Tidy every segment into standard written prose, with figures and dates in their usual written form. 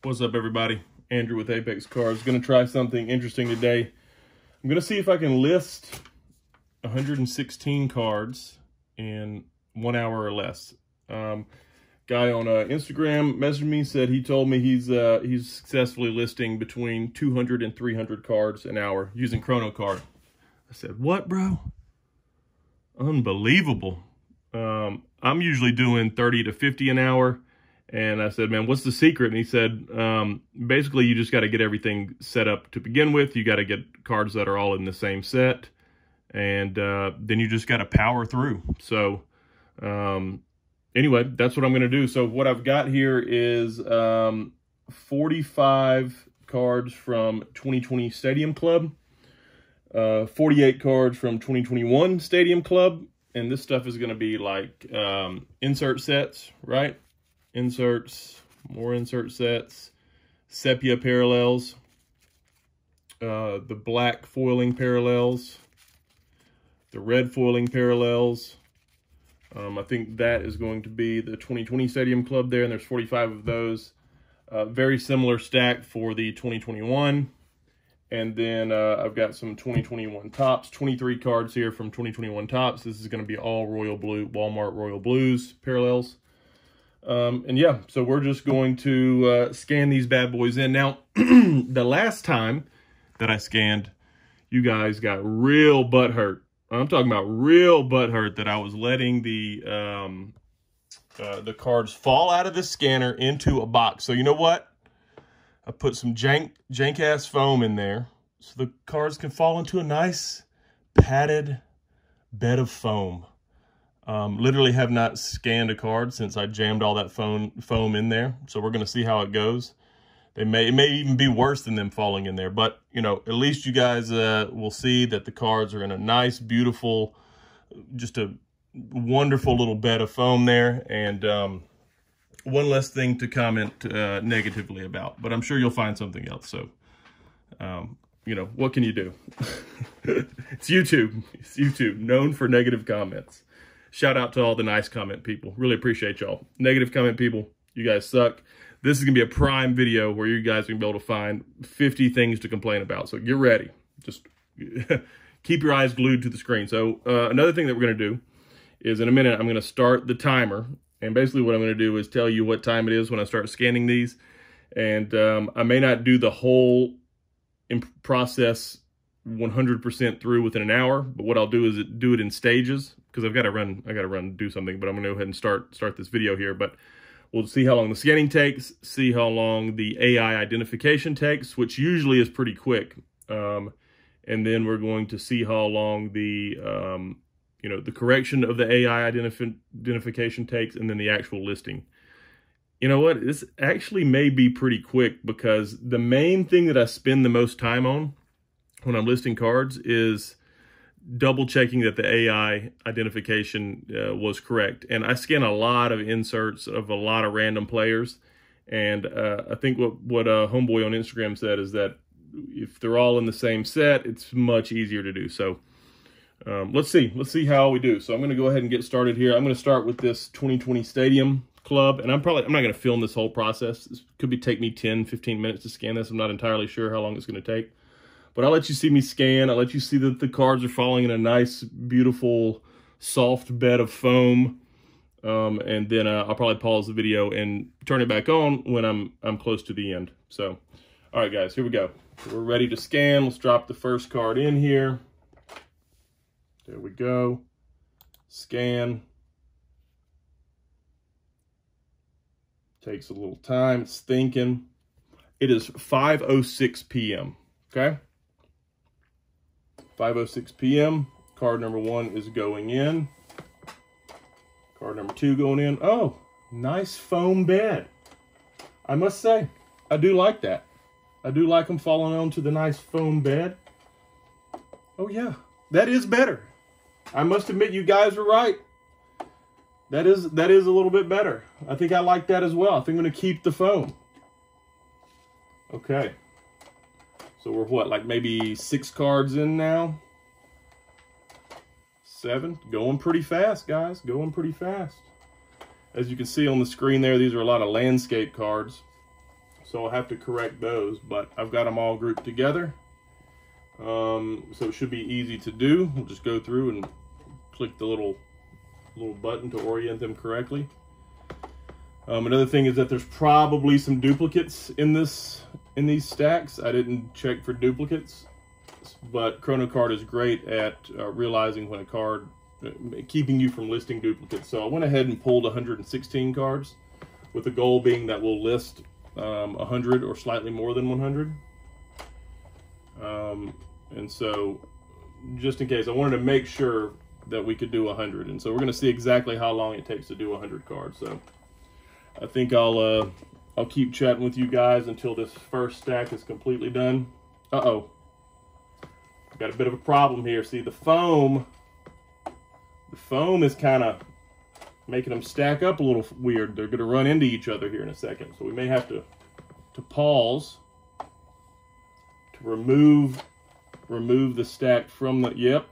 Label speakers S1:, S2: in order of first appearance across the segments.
S1: What's up, everybody? Andrew with Apex Cards. Going to try something interesting today. I'm going to see if I can list 116 cards in 1 hour or less. Guy on Instagram messaged me, said he told me he's successfully listing between 200 and 300 cards an hour using Kronocard. I said, what, bro? Unbelievable. I'm usually doing 30 to 50 an hour. And I said, man, what's the secret? And he said, basically, you just got to get everything set up to begin with. You got to get cards that are all in the same set. And then you just got to power through. So anyway, that's what I'm going to do. So what I've got here is 45 cards from 2020 Stadium Club, 48 cards from 2021 Stadium Club. And this stuff is going to be like insert sets, right? Inserts, more insert sets, sepia parallels, the black foiling parallels, the red foiling parallels. I think that is going to be the 2020 Stadium Club there, and there's 45 of those. Very similar stack for the 2021. And then I've got some 2021 Topps, 23 cards here from 2021 Topps. This is going to be all Royal Blue, Walmart Royal Blues parallels. And yeah, so we're just going to scan these bad boys in. Now, the last time that I scanned, you guys got real butthurt. I'm talking about real butthurt that I was letting the cards fall out of the scanner into a box. So you know what? I put some jank-ass foam in there so the cards can fall into a nice padded bed of foam. Literally have not scanned a card since I jammed all that foam in there. So we're going to see how it goes. It may even be worse than them falling in there. But, you know, at least you guys will see that the cards are in a nice, beautiful, just a wonderful little bed of foam there. And one less thing to comment negatively about. But I'm sure you'll find something else. So, you know, what can you do? It's YouTube. It's YouTube, known for negative comments. Shout out to all the nice comment people. Really appreciate y'all. Negative comment people, you guys suck. This is going to be a prime video where you guys are going to be able to find 50 things to complain about. So get ready. Just keep your eyes glued to the screen. So another thing that we're going to do is in a minute, I'm going to start the timer. And basically what I'm going to do is tell you what time it is when I start scanning these. And I may not do the whole process 100% through within an hour, but what I'll do is do it in stages because I got to run do something, but I'm going to go ahead and start this video here. But we'll see how long the scanning takes, see how long the AI identification takes, which usually is pretty quick. And then we're going to see how long the you know, the correction of the AI identification takes, and then the actual listing. You know what? This actually may be pretty quick because the main thing that I spend the most time on when I'm listing cards is double checking that the AI identification was correct. And I scan a lot of inserts of a lot of random players. And I think what homeboy on Instagram said is that if they're all in the same set, it's much easier to do. So let's see how we do. So I'm going to go ahead and get started here. I'm going to start with this 2020 Stadium Club. And I'm not going to film this whole process. This could take me 10, 15 minutes to scan this. I'm not entirely sure how long it's going to take. But I'll let you see me scan. I'll let you see that the cards are falling in a nice, beautiful, soft bed of foam. And then I'll probably pause the video and turn it back on when I'm close to the end. So, all right, guys, here we go. So we're ready to scan. Let's drop the first card in here. There we go. Scan. Takes a little time. It's thinking. It is 5:06 p.m. Okay? 5:06 p.m. Card number 1 is going in. Card number 2 going in. Oh, nice foam bed. I must say, I do like that. I do like them falling onto the nice foam bed. Oh yeah, that is better. I must admit, you guys were right. That is a little bit better. I think I like that as well. I think I'm going to keep the foam. Okay. So we're what, like maybe 6 cards in now? 7. Going pretty fast, guys. Going pretty fast. As you can see on the screen there, these are a lot of landscape cards. so I'll have to correct those, but I've got them all grouped together. So it should be easy to do. We'll just go through and click the little button to orient them correctly. Another thing is that there's probably some duplicates in these stacks. I didn't check for duplicates, but Kronocard is great at realizing when a card, keeping you from listing duplicates. So I went ahead and pulled 116 cards, with the goal being that we'll list 100 or slightly more than 100. And so, just in case, I wanted to make sure that we could do 100. And so we're going to see exactly how long it takes to do 100 cards. So I think I'll keep chatting with you guys until this first stack is completely done. Uh-oh. Got a bit of a problem here. See, the foam is kind of making them stack up a little weird. They're going to run into each other here in a second. So we may have to pause to remove the stack from the, yep.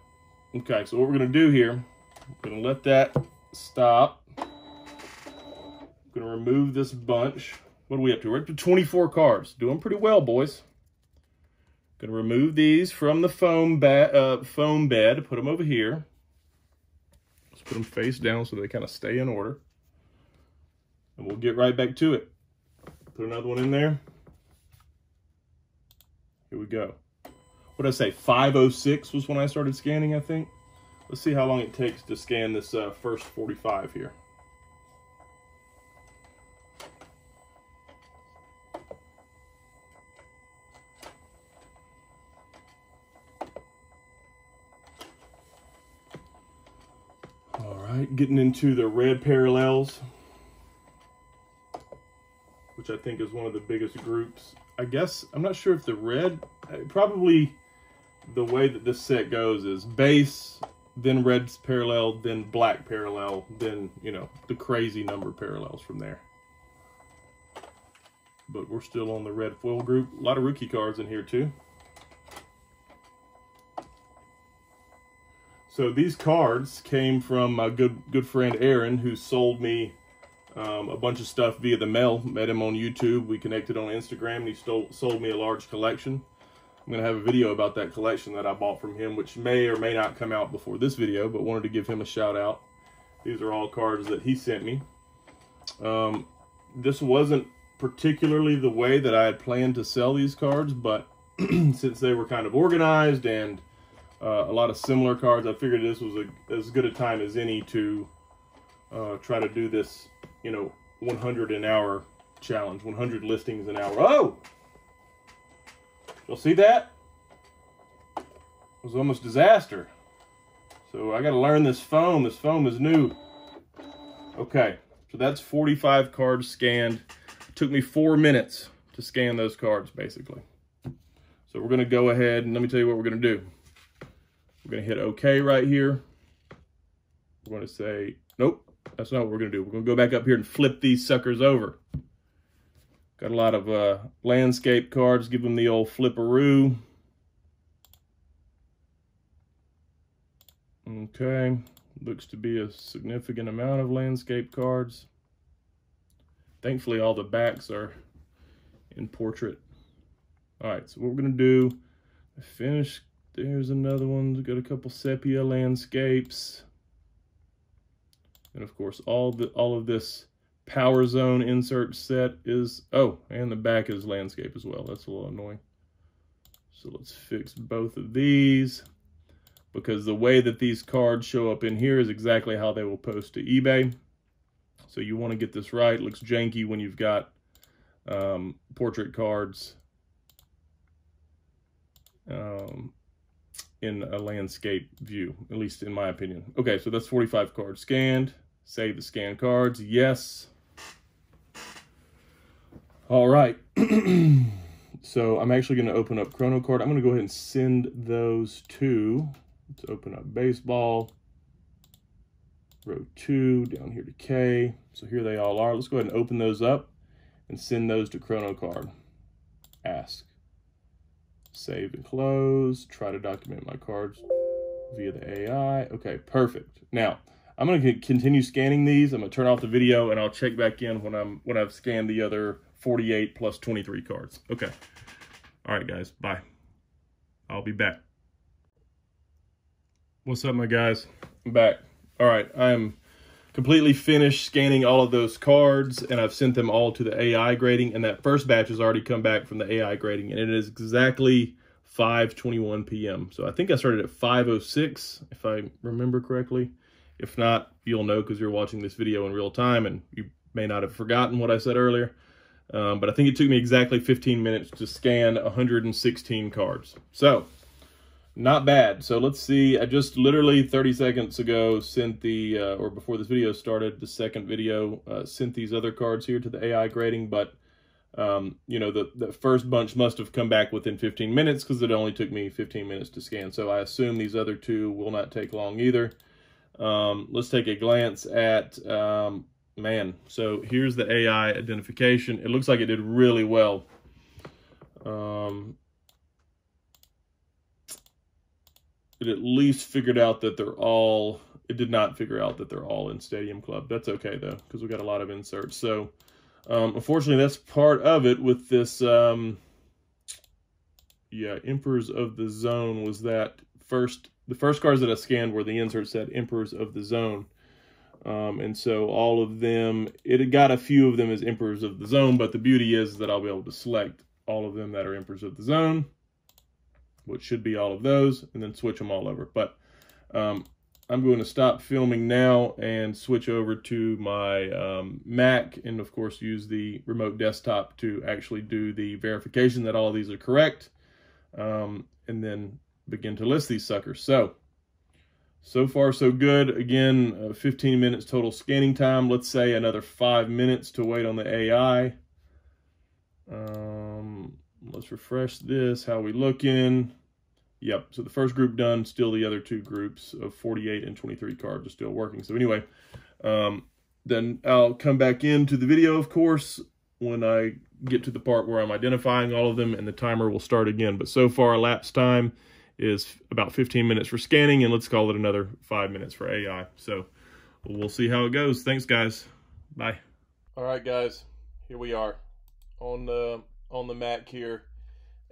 S1: Okay, so what we're going to do here, we're going to let that stop. I'm going to remove this bunch. What are we up to? We're up to 24 cards. Doing pretty well, boys. Going to remove these from the foam bed, put them over here. Let's put them face down so they kind of stay in order. And we'll get right back to it. Put another one in there. Here we go. What did I say? 5:06 was when I started scanning, I think. Let's see how long it takes to scan this first 45 here. All right, getting into the red parallels, which I think is one of the biggest groups. I guess, I'm not sure if the red, probably the way that this set goes is base, then red parallel, then black parallel, then, you know, the crazy number parallels from there. But we're still on the red foil group. A lot of rookie cards in here too. So these cards came from my good friend Aaron, who sold me a bunch of stuff via the mail. Met him on YouTube. We connected on Instagram, and he sold me a large collection. I'm going to have a video about that collection that I bought from him, which may or may not come out before this video, but wanted to give him a shout out. These are all cards that he sent me. This wasn't particularly the way that I had planned to sell these cards, but since they were kind of organized and a lot of similar cards, I figured this was as good a time as any to try to do this, you know, 100 an hour challenge, 100 listings an hour. Oh! Y'all see that? It was almost disaster. So I got to learn this foam. This foam is new. Okay, so that's 45 cards scanned. It took me 4 minutes to scan those cards, basically. So we're going to go ahead and let me tell you what we're going to do. We're going to hit OK right here. We're going to say, nope, that's not what we're going to do. We're going to go back up here and flip these suckers over. Got a lot of landscape cards. Give them the old flipperoo. Okay, looks to be a significant amount of landscape cards. Thankfully, all the backs are in portrait. All right, so what we're gonna do, finish. There's another one. We've got a couple sepia landscapes, and of course, all of this Power Zone insert set is, oh, and the back is landscape as well. That's a little annoying. So let's fix both of these, because the way that these cards show up in here is exactly how they will post to eBay. So you want to get this right. It looks janky when you've got portrait cards in a landscape view, at least in my opinion. Okay, so that's 45 cards scanned. Save the scanned cards. Yes. All right. So I'm actually going to open up Kronocard. I'm going to go ahead and send those to, let's open up baseball, row 2, down here to K. So here they all are. Let's go ahead and open those up and send those to Kronocard. Ask. Save and close. Try to document my cards via the AI. Okay, perfect. Now, I'm going to continue scanning these. I'm going to turn off the video, and I'll check back in when I've scanned the other 48 plus 23 cards. Okay. All right, guys. Bye. I'll be back. What's up, my guys? I'm back. All right. I'm completely finished scanning all of those cards, and I've sent them all to the AI grading, and that first batch has already come back from the AI grading, and it is exactly 5:21 p.m. So I think I started at 5:06, if I remember correctly. If not, you'll know because you're watching this video in real time, and you may not have forgotten what I said earlier. But I think it took me exactly 15 minutes to scan 116 cards. So, not bad. So let's see. I just literally 30 seconds ago sent the, or before this video started, the second video, sent these other cards here to the AI grading. But, you know, the first bunch must have come back within 15 minutes because it only took me 15 minutes to scan. So I assume these other two will not take long either. Let's take a glance at, man, so here's the AI identification. It looks like it did really well. It at least figured out that they're all, it did not figure out that they're all in Stadium Club. That's okay, though, because we got a lot of inserts. So, unfortunately, that's part of it with this, yeah, Emperors of the Zone was that the first cards that I scanned were the inserts that Emperors of the Zone. And so all of them, it had got a few of them as Emperors of the Zone, but the beauty is that I'll be able to select all of them that are Emperors of the Zone, which should be all of those, and then switch them all over. But I'm going to stop filming now and switch over to my Mac, and of course use the remote desktop to actually do the verification that all of these are correct, and then begin to list these suckers. So far so good. Again, 15 minutes total scanning time. Let's say another 5 minutes to wait on the AI. Let's refresh this. How we looking? Yep, so the first group done. Still the other two groups of 48 and 23 cards are still working. So anyway, then I'll come back into the video, of course, when I get to the part where I'm identifying all of them, and the timer will start again. But so far, elapsed time is about 15 minutes for scanning, and let's call it another 5 minutes for AI. So we'll see how it goes. Thanks, guys. Bye. All right, guys, here we are on the Mac here,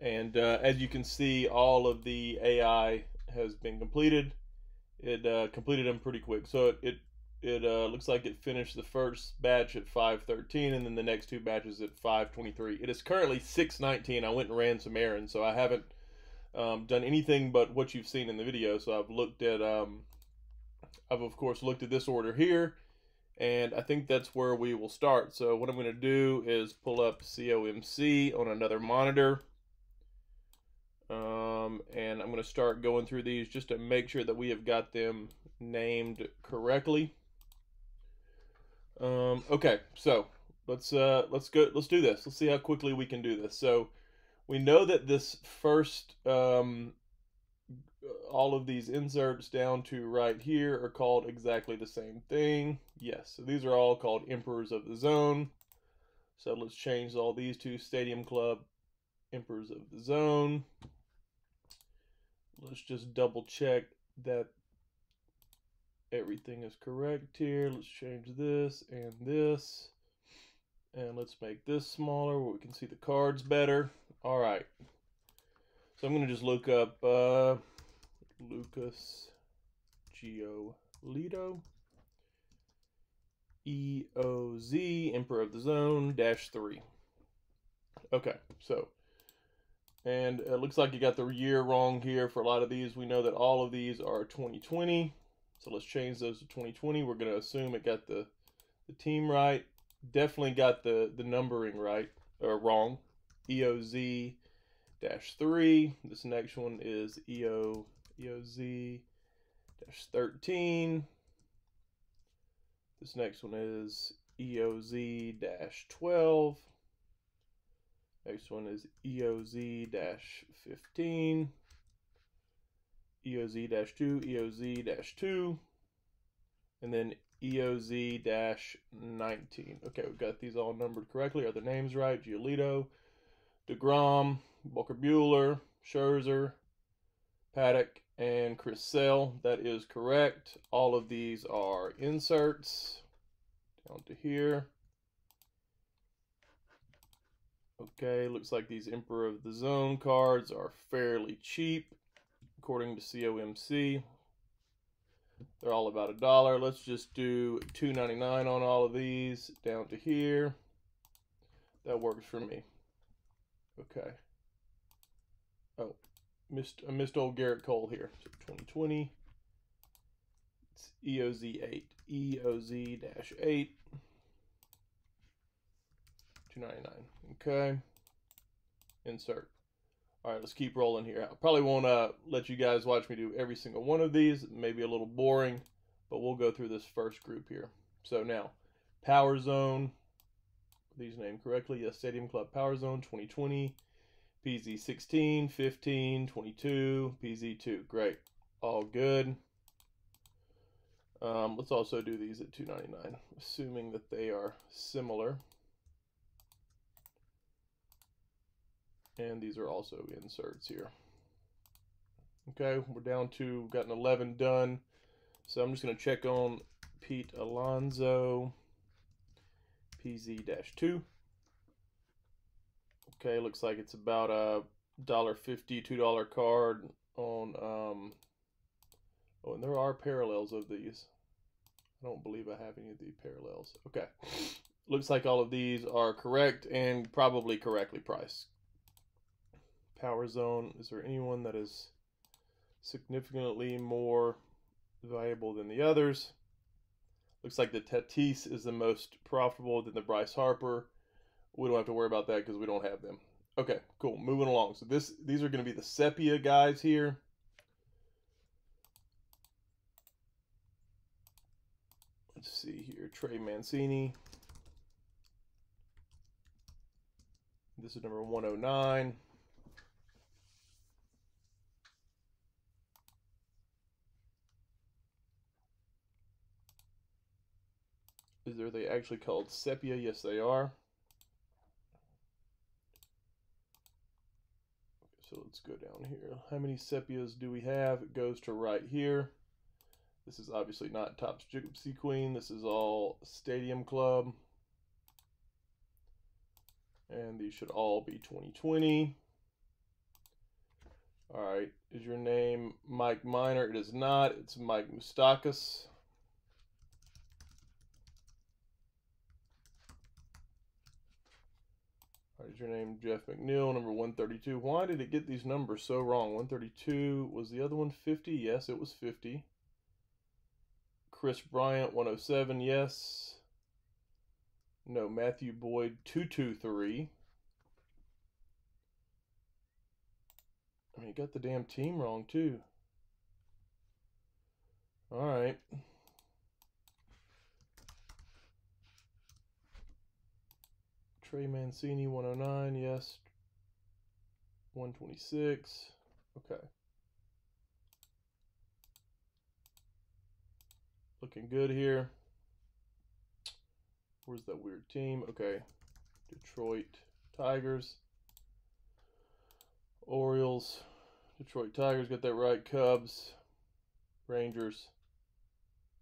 S1: and as you can see, all of the AI has been completed. It completed them pretty quick. So it looks like it finished the first batch at 5:13, and then the next two batches at 5:23. It is currently 6:19. I went and ran some errands, so I haven't done anything but what you've seen in the video. So I've looked at, I've of course looked at this order here, and I think that's where we will start. So what I'm going to do is pull up COMC on another monitor, and I'm going to start going through these just to make sure that we have got them named correctly. Okay, so let's do this. Let's see how quickly we can do this. So we know that this first, all of these inserts down to right here are called exactly the same thing. Yes, so these are all called Emperors of the Zone. So let's change all these to Stadium Club Emperors of the Zone. Let's just double check that everything is correct here. Let's change this and this. And let's make this smaller where we can see the cards better. All right. So I'm going to just look up Lucas Giolito, EOZ, Emperor of the Zone, -3. Okay, so, and it looks like you got the year wrong here for a lot of these. We know that all of these are 2020. So let's change those to 2020. We're going to assume it got the team right. Definitely got the numbering right, or wrong. EOZ-3. This next one is EOZ-13. This next one is EOZ-12. Next one is EOZ-15. EOZ-2, EOZ-2, and then EOZ-19. Okay, we've got these all numbered correctly. Are the names right? Giolito, DeGrom, Booker Bueller, Scherzer, Paddock, and Chris Sale. That is correct. All of these are inserts down to here. Okay, looks like these Emperor of the Zone cards are fairly cheap, according to COMC. They're all about $1. Let's just do $2.99 on all of these down to here. That works for me. Okay. Oh, I missed old Garrett Cole here. So 2020. It's EOZ8. EOZ-8. $2.99. Okay. Insert. All right, let's keep rolling here. I probably won't let you guys watch me do every single one of these. It may be a little boring, but we'll go through this first group here. So now, Power Zone. These named correctly. Yes, Stadium Club Power Zone 2020. PZ 16, 15, 22, PZ 2. Great. All good. Let's also do these at $2.99, assuming that they are similar. And these are also inserts here. Okay, we're down to, got an 11 done. So I'm just going to check on Pete Alonso, PZ-2. Okay, looks like it's about a $1.50, $2 card on, oh, and there are parallels of these. I don't believe I have any of the parallels. Okay, looks like all of these are correct and probably correctly priced. Power Zone, is there anyone that is significantly more valuable than the others? Looks like the Tatis is the most profitable than the Bryce Harper. We don't have to worry about that because we don't have them. Okay, cool. Moving along. So these are going to be the sepia guys here. Let's see here. Trey Mancini. This is number 109. Are they actually called sepia? Yes, they are. So let's go down here. How many sepias do we have? It goes to right here. This is obviously not Topps Gypsy Queen. This is all Stadium Club. And these should all be 2020. All right, is your name Mike Minor? It is not. It's Mike Moustakas. All right, is your name Jeff McNeil, number 132? Why did it get these numbers so wrong? 132, was the other one 50? Yes, it was 50. Chris Bryant, 107, yes. No, Matthew Boyd, 223. I mean, you got the damn team wrong, too. All right. Trey Mancini, 109, yes. 126, okay. Looking good here. Where's that weird team? Okay. Detroit Tigers. Orioles. Detroit Tigers, got that right. Cubs. Rangers.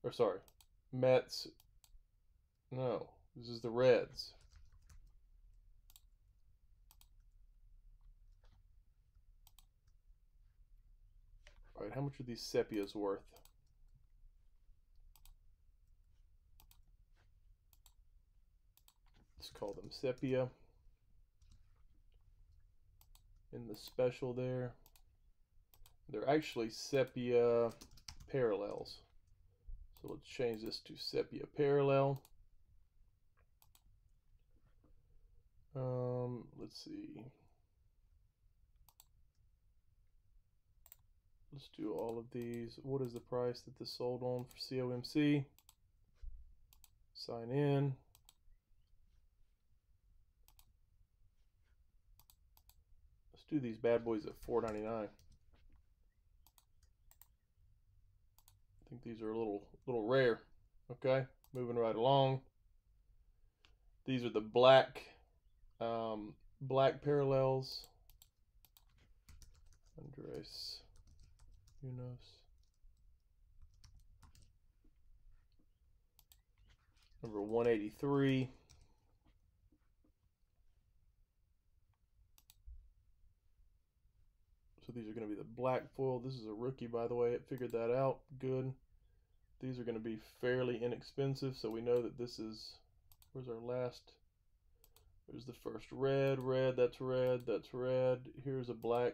S1: Or sorry. Mets. No. This is the Reds. All right, how much are these sepias worth? Let's call them sepia. In the special there. They're actually sepia parallels. So let's change this to sepia parallel. Let's see. Let's do all of these. What is the price that this sold on for COMC? Sign in. Let's do these bad boys at $4.99. I think these are a little rare. Okay, moving right along. These are the black parallels. Andres Unos. Number 183. So these are going to be the black foil. This is a rookie, by the way. It figured that out. Good. These are going to be fairly inexpensive, so we know that this is, where's our last? There's the first red, red, that's red, that's red. Here's a black,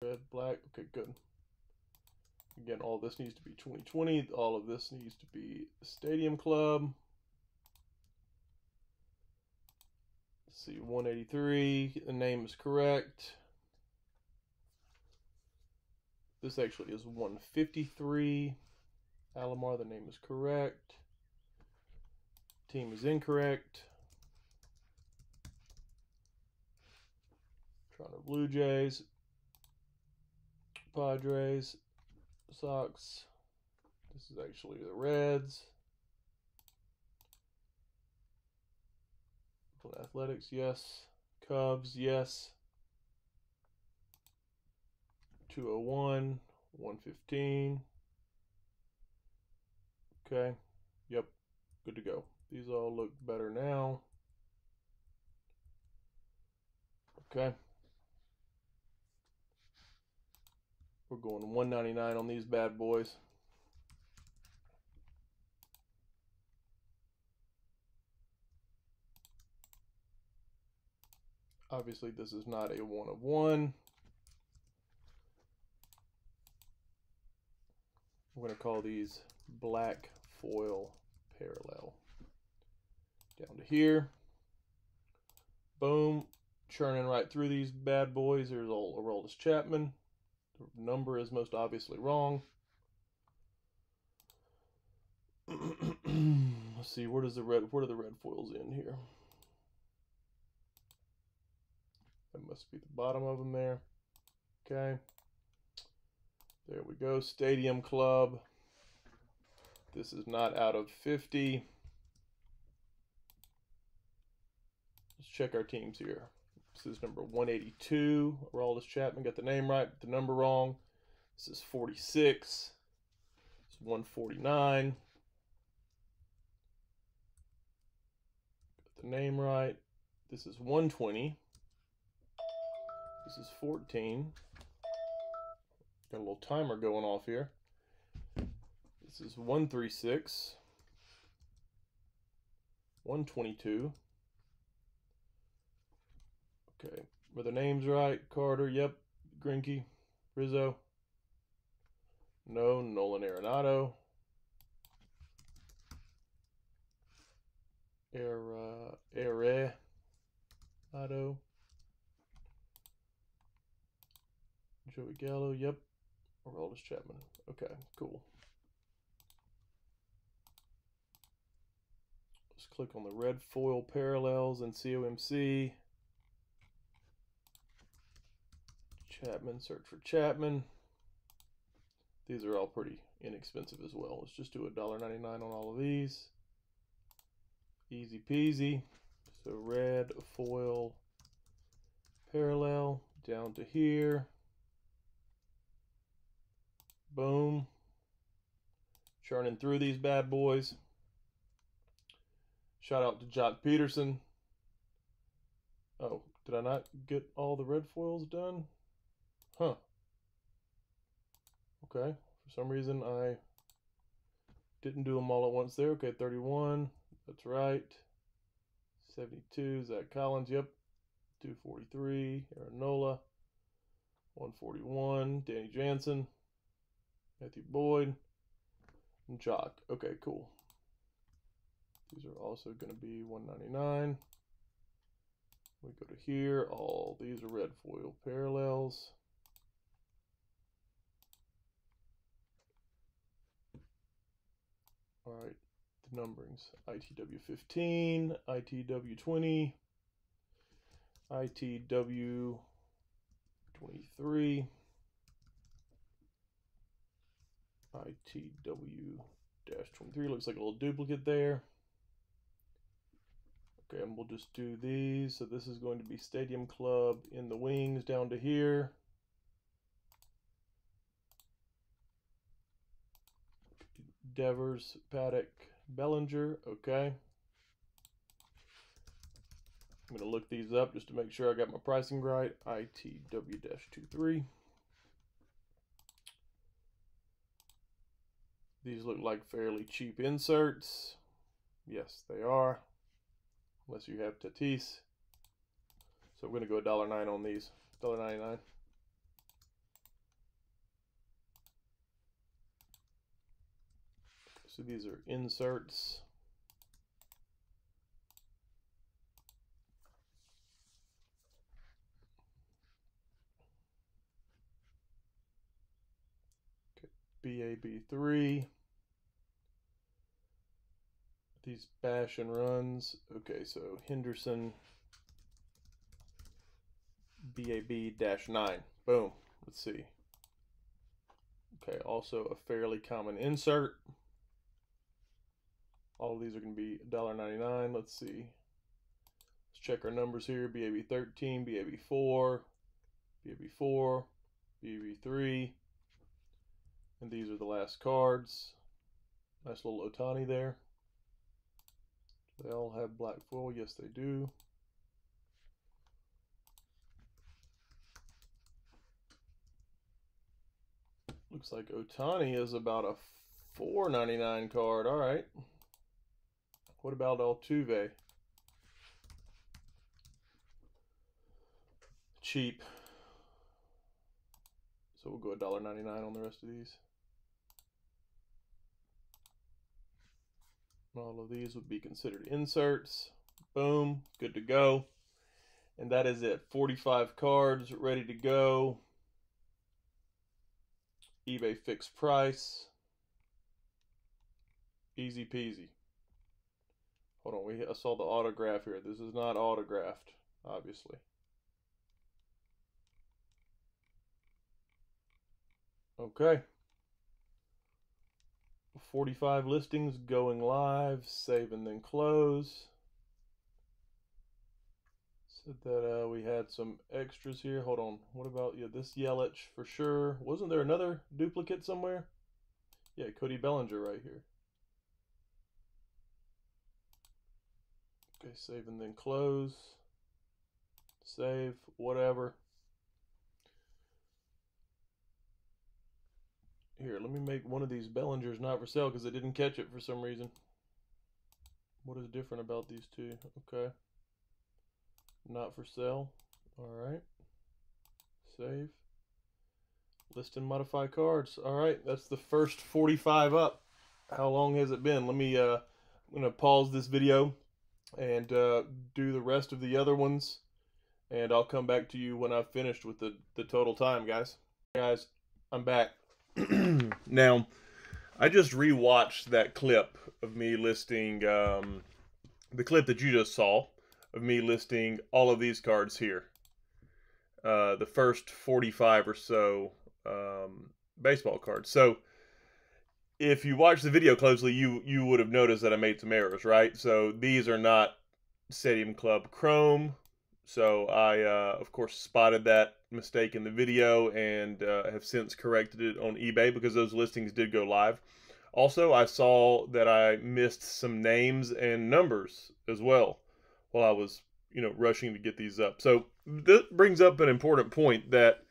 S1: red, black. Okay, good. Again, all this needs to be 2020. All of this needs to be Stadium Club. Let's see, 183. The name is correct. This actually is 153. Alomar, the name is correct. Team is incorrect. Toronto Blue Jays. Padres. Sox. This is actually the Reds. Athletics, yes. Cubs, yes. 201, 115. Okay, yep, good to go. These all look better now. Okay. We're going 199 on these bad boys. Obviously, this is not a 1 of 1. I'm going to call these black foil parallel. Down to here. Boom. Churning right through these bad boys. Here's old Aroldis Chapman. The number is most obviously wrong. Let's see, where are the red foils in here? That must be the bottom of them there. Okay. There we go. Stadium Club. This is not out of 50. Let's check our teams here. This is number 182. Aroldis Chapman got the name right, but the number wrong. This is 46. This is 149. Got the name right. This is 120. This is 14. Got a little timer going off here. This is 136. 122. Okay, were the names right? Carter, yep. Greinke, Rizzo. No, Nolan Arenado. Arenado. Joey Gallo, yep. Aroldis Chapman. Okay, cool. Let's click on the red foil parallels and COMC. Chapman, search for Chapman. These are all pretty inexpensive as well. Let's just do $1.99 on all of these. Easy peasy. So red foil parallel down to here. Boom. Churning through these bad boys. Shout out to Jock Peterson. Oh, did I not get all the red foils done? Huh. Okay. For some reason, I didn't do them all at once there. Okay, 31. That's right. 72. Zach Collins. Yep. 243. Aaron Nola. 141. Danny Jansen. Matthew Boyd. And Jock. Okay, cool. These are also going to be $1.99. We go to here. All these are red foil parallels. All right, the numberings: ITW 15, ITW 20, ITW 23, ITW-23. Looks like a little duplicate there. Okay, and we'll just do these. So this is going to be Stadium Club in the wings down to here. Devers, Paddock, Bellinger. Okay. I'm going to look these up just to make sure I got my pricing right. ITW-23. These look like fairly cheap inserts. Yes, they are. Unless you have Tatis. So we're going to go $1.09 on these. $1.99. So these are inserts. BAB3. These bash and runs. Okay, so Henderson BAB-9. Boom. Let's see. Okay, also a fairly common insert. All of these are going to be $1.99. Let's see. Let's check our numbers here. BAB-13, BAB-4, BAB-4, BAB-3. And these are the last cards. Nice little Ohtani there. They all have black foil. Yes, they do. Looks like Ohtani is about a $4.99 card. All right. What about Altuve? Cheap. So we'll go $1.99 on the rest of these. All of these would be considered inserts. Boom, good to go. And that is it. 45 cards ready to go. eBay fixed price. Easy peasy. Hold on, I saw the autograph here. This is not autographed, obviously. Okay. 45 listings going live. Save and then close. Said that we had some extras here. Hold on. What about this Yelich for sure? Wasn't there another duplicate somewhere? Yeah, Cody Bellinger right here. Okay, save and then close. Save, whatever. Here, let me make one of these Bellingers not for sale because I didn't catch it for some reason. What is different about these two? Okay. Not for sale. Alright. Save. List and modify cards. Alright, that's the first 45 up. How long has it been? Let me, I'm going to pause this video and do the rest of the other ones. And I'll come back to you when I've finished with the total time, guys. Guys, I'm back. Now, I just rewatched that clip of me listing, the clip that you just saw of me listing all of these cards here. The first 45 or so baseball cards. So, if you watch the video closely, you would have noticed that I made some errors, right? So, these are not Stadium Club Chrome. So, I, of course, spotted that mistake in the video and have since corrected it on eBay because those listings did go live. Also, I saw that I missed some names and numbers as well while I was, rushing to get these up. So this brings up an important point that,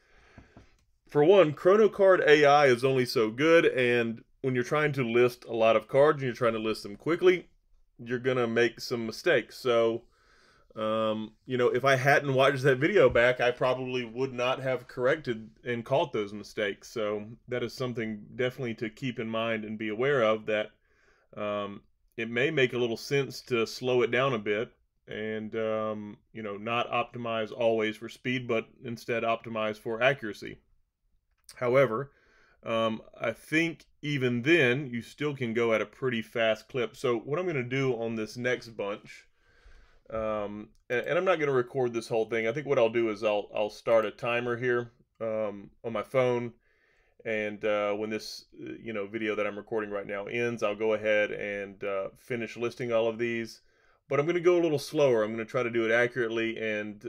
S1: for one, Kronocard AI is only so good, and when you're trying to list a lot of cards and you're trying to list them quickly, you're going to make some mistakes. So if I hadn't watched that video back, I probably would not have corrected and caught those mistakes. So that is something definitely to keep in mind and be aware of, that it may make a little sense to slow it down a bit and, not optimize always for speed, but instead optimize for accuracy. However, I think even then you still can go at a pretty fast clip. So what I'm going to do on this next bunch, and I'm not going to record this whole thing. I think what I'll do is I'll start a timer here on my phone, and when this video that I'm recording right now ends, I'll go ahead and finish listing all of these. But I'm going to go a little slower. I'm going to try to do it accurately, and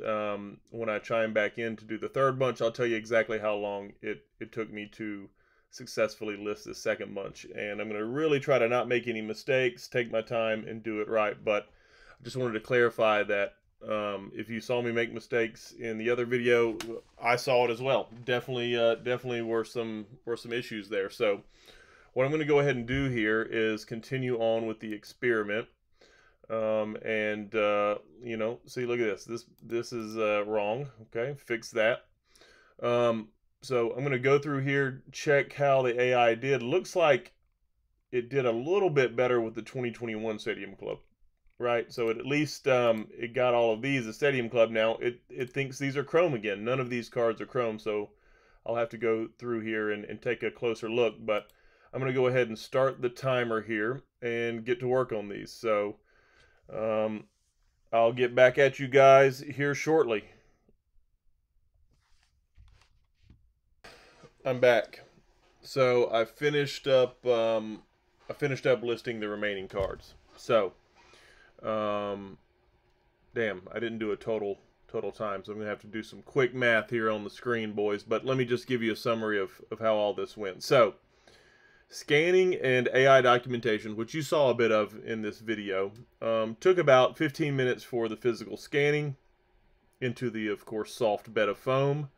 S1: when I chime back in to do the third bunch, I'll tell you exactly how long it took me to successfully list this second bunch. And I'm going to really try to not make any mistakes, take my time, and do it right. But I just wanted to clarify that if you saw me make mistakes in the other video, I saw it as well. Definitely were some issues there. So what I'm going to go ahead and do here is continue on with the experiment. You know, see, look at this. This is wrong. Okay, fix that. So I'm going to go through here, check how the AI did. Looks like it did a little bit better with the 2021 Stadium Club, right? So at least it got all of these. The Stadium Club now, it thinks these are Chrome again. None of these cards are Chrome, so I'll have to go through here and take a closer look. But I'm going to go ahead and start the timer here and get to work on these. So I'll get back at you guys here shortly. I'm back. So I finished up listing the remaining cards. So damn, I didn't do a total time, so I'm gonna have to do some quick math here on the screen, boys. But let me just give you a summary of how all this went. So scanning and AI documentation, which you saw a bit of in this video, took about 15 minutes for the physical scanning into the, of course, soft bed of foam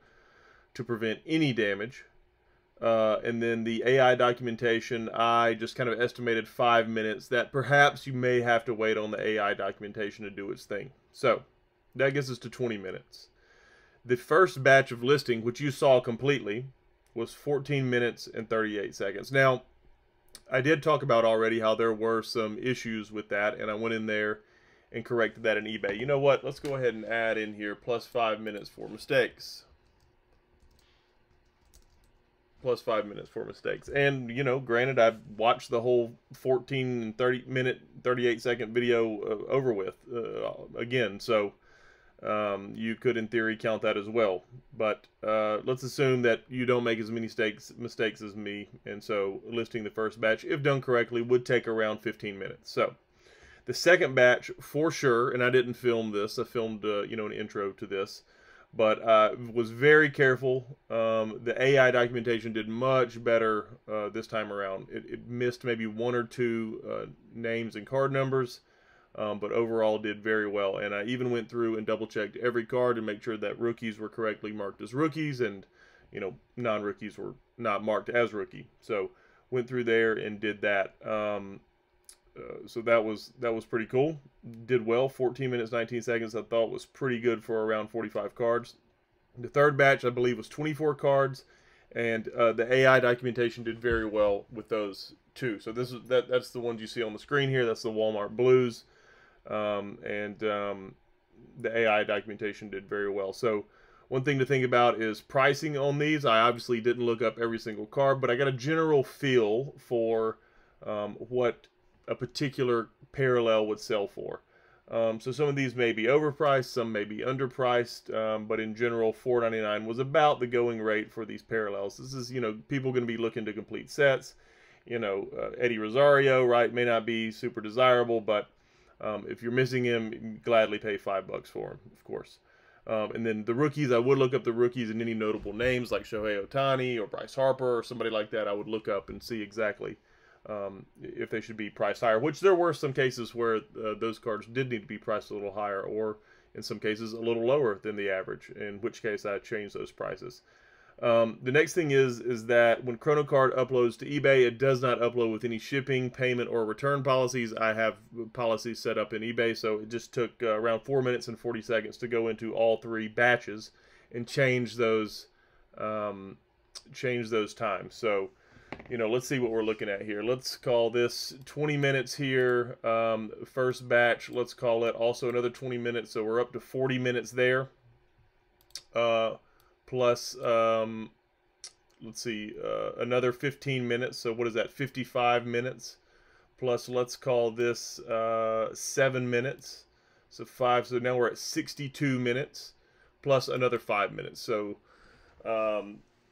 S1: to prevent any damage. And then the AI documentation, I just kind of estimated 5 minutes. That perhaps you may have to wait on the AI documentation to do its thing. So that gets us to 20 minutes. The first batch of listing, which you saw completely, was 14 minutes and 38 seconds. Now, I did talk about already how there were some issues with that, and I went in there and corrected that in eBay. You know what? Let's go ahead and add in here plus 5 minutes for mistakes. Plus 5 minutes for mistakes. And, you know, granted, I've watched the whole 14 and 30 minute, 38 second video over with again. So you could, in theory, count that as well. But let's assume that you don't make as many mistakes as me. And so listing the first batch, if done correctly, would take around 15 minutes. So the second batch, for sure, and I didn't film this. I filmed, you know, an intro to this. But was very careful. The AI documentation did much better this time around. It missed maybe one or two names and card numbers, but overall did very well. And I even went through and double-checked every card to make sure that rookies were correctly marked as rookies, and you know, non-rookies were not marked as rookie. So went through there and did that. So that was pretty cool. Did well. 14 minutes, 19 seconds, I thought was pretty good for around 45 cards. The third batch, I believe, was 24 cards, and the AI documentation did very well with those too. So that's the ones you see on the screen here. That's the Walmart Blues, and the AI documentation did very well. So one thing to think about is pricing on these. I obviously didn't look up every single card, but I got a general feel for what a particular parallel would sell for. So some of these may be overpriced, some may be underpriced, but in general, $4.99 was about the going rate for these parallels. This is, you know, people going to be looking to complete sets. You know, Eddie Rosario, right, may not be super desirable, but if you're missing him, gladly pay $5 for him, of course. And then the rookies, I would look up the rookies and any notable names like Shohei Ohtani or Bryce Harper or somebody like that. I would look up and see exactly if they should be priced higher, which there were some cases where those cards did need to be priced a little higher, or in some cases a little lower than the average, in which case I changed those prices. The next thing is that when Kronocard uploads to eBay, it does not upload with any shipping, payment, or return policies. I have policies set up in eBay, so it just took around 4 minutes and 40 seconds to go into all three batches and change those times. So, you know, let's see what we're looking at here. Let's call this 20 minutes here. First batch, let's call it also another 20 minutes. So we're up to 40 minutes there. Plus, let's see, another 15 minutes. So what is that? 55 minutes. Plus, let's call this 7 minutes. So 5. So now we're at 62 minutes. Plus another 5 minutes. So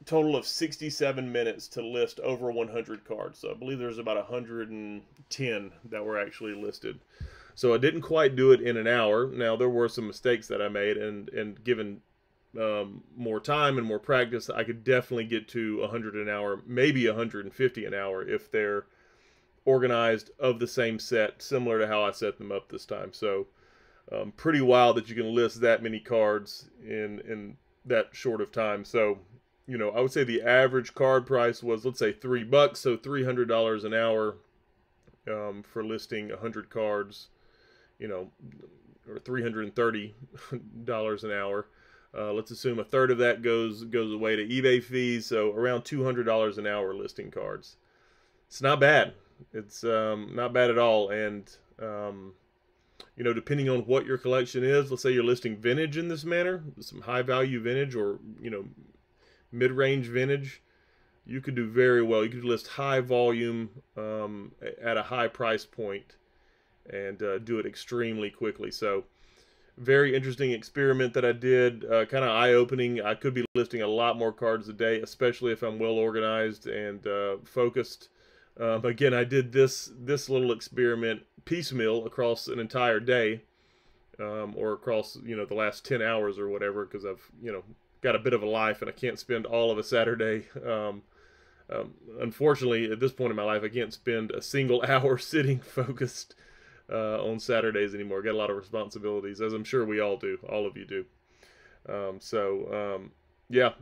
S1: total of 67 minutes to list over 100 cards. So I believe there's about 110 that were actually listed. So I didn't quite do it in an hour. Now, there were some mistakes that I made, and given more time and more practice, I could definitely get to 100 an hour, maybe 150 an hour if they're organized of the same set, similar to how I set them up this time. So pretty wild that you can list that many cards in that short of time. So, you know, I would say the average card price was, let's say, $3, so $300 an hour for listing 100 cards, you know, or $330 an hour. Let's assume a third of that goes away to eBay fees, so around $200 an hour listing cards. It's not bad. It's not bad at all. And you know, depending on what your collection is, let's say you're listing vintage in this manner, some high value vintage, or, you know, mid-range vintage, you could do very well. You could list high volume at a high price point and do it extremely quickly. So very interesting experiment that I did, kind of eye-opening. I could be listing a lot more cards a day, especially if I'm well organized and focused. Again, I did this little experiment piecemeal across an entire day, or across, you know, the last 10 hours or whatever, because I've, you know, got a bit of a life and I can't spend all of a Saturday. Unfortunately, at this point in my life, I can't spend a single hour sitting focused on Saturdays anymore. Got a lot of responsibilities, as I'm sure we all do. All of you do. Yeah,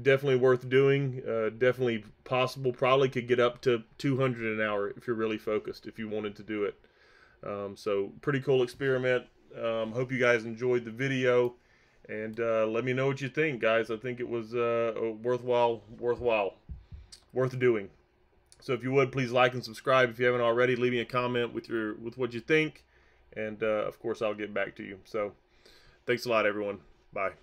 S1: definitely worth doing. Definitely possible. Probably could get up to 200 an hour if you're really focused, if you wanted to do it. So pretty cool experiment. Hope you guys enjoyed the video, and let me know what you think, guys. I think it was worth doing. So if you would, please like and subscribe if you haven't already. Leave me a comment with what you think, and of course I'll get back to you. So thanks a lot, everyone. Bye.